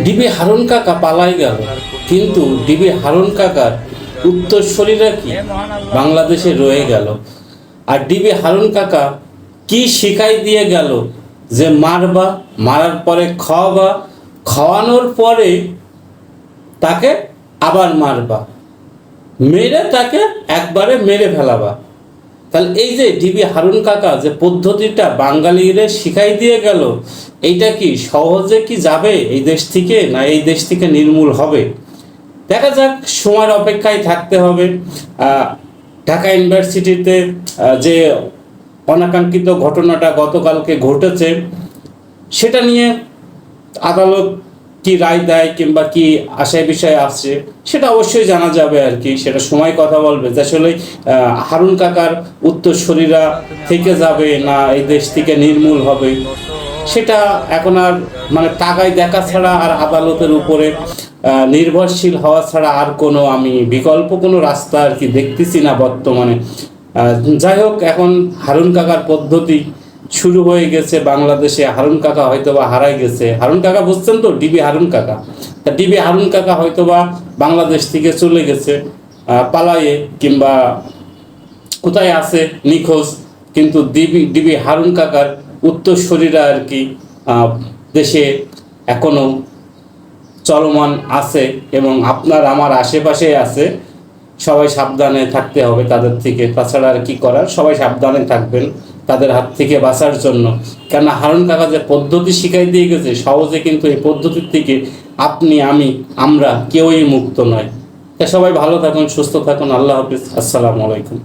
DB Harun কাকা পালাই গেল, কিন্তু ডিবি হারুন কাকার উত্তরসূরিরা কি বাংলাদেশে রয়ে গেল। আর ডিবি হারুন কাকা কি শিখাই দিয়ে গেল যে মারবা, মারার পরে খাওয়াবা, খাওয়ানোর পরে তাকে আবার মারবা, মেরে তাকে একবারে মেরে ফেলাবা। তাহলে এই যে ডিবি হারুন কাকা যে পদ্ধতিটা বাঙালিরে শিখাই দিয়ে গেল, এইটা কি সহজে কি যাবে এই দেশ থেকে, না এই দেশ থেকে নির্মূল হবে? দেখা যাক, সময়ের অপেক্ষায় থাকতে হবে। ঢাকা ইউনিভার্সিটিতে যে অনাকাঙ্ক্ষিত ঘটনাটা গতকালকে ঘটেছে, সেটা নিয়ে আদালত কি রায় দেয় কিংবা কি আশায় বিষয়ে আসছে, সেটা অবশ্যই জানা যাবে আর কি। সেটা সময় কথা বলবে যে আসলে হারুন কাকার উত্তরসূরিরা থেকে যাবে না এই দেশ থেকে নির্মূল হবে। সেটা এখন আর মানে তাকায় দেখা ছাড়া আর আদালতের উপরে নির্ভরশীল হওয়া ছাড়া আর কোনো আমি বিকল্প কোনো রাস্তা আর কি দেখতেছি না বর্তমানে। যাই হোক, এখন হারুন কাকার পদ্ধতি শুরু হয়ে গেছে বাংলাদেশে। হারুন কাকা হয়তোবা হারাই গেছে। হারুন কাকা বুঝছেন তো, ডিবি হারুন কাকা। তা ডিবি হারুন কাকা হয়তোবা বাংলাদেশ থেকে চলে গেছে পালায়ে, কিংবা কোথায় আছে নিখোঁজ। কিন্তু ডিবি হারুন কাকার উত্তরসূরিরা আর কি দেশে এখনো চলমান আছে এবং আপনার আমার আশেপাশে আছে। সবাই সাবধানে থাকতে হবে তাদের থেকে, তাছাড়া আর কি করার। সবাই সাবধানে থাকবেন তাদের হাত থেকে বাঁচার জন্য। কেননা হারুন কাকা যে পদ্ধতি শিখাই দিয়ে গেছে, সহজে কিন্তু এই পদ্ধতির থেকে আপনি, আমি, আমরা কেউই মুক্ত নয়। তা সবাই ভালো থাকুন, সুস্থ থাকুন। আল্লাহ হাফিজ, আসসালামু আলাইকুম।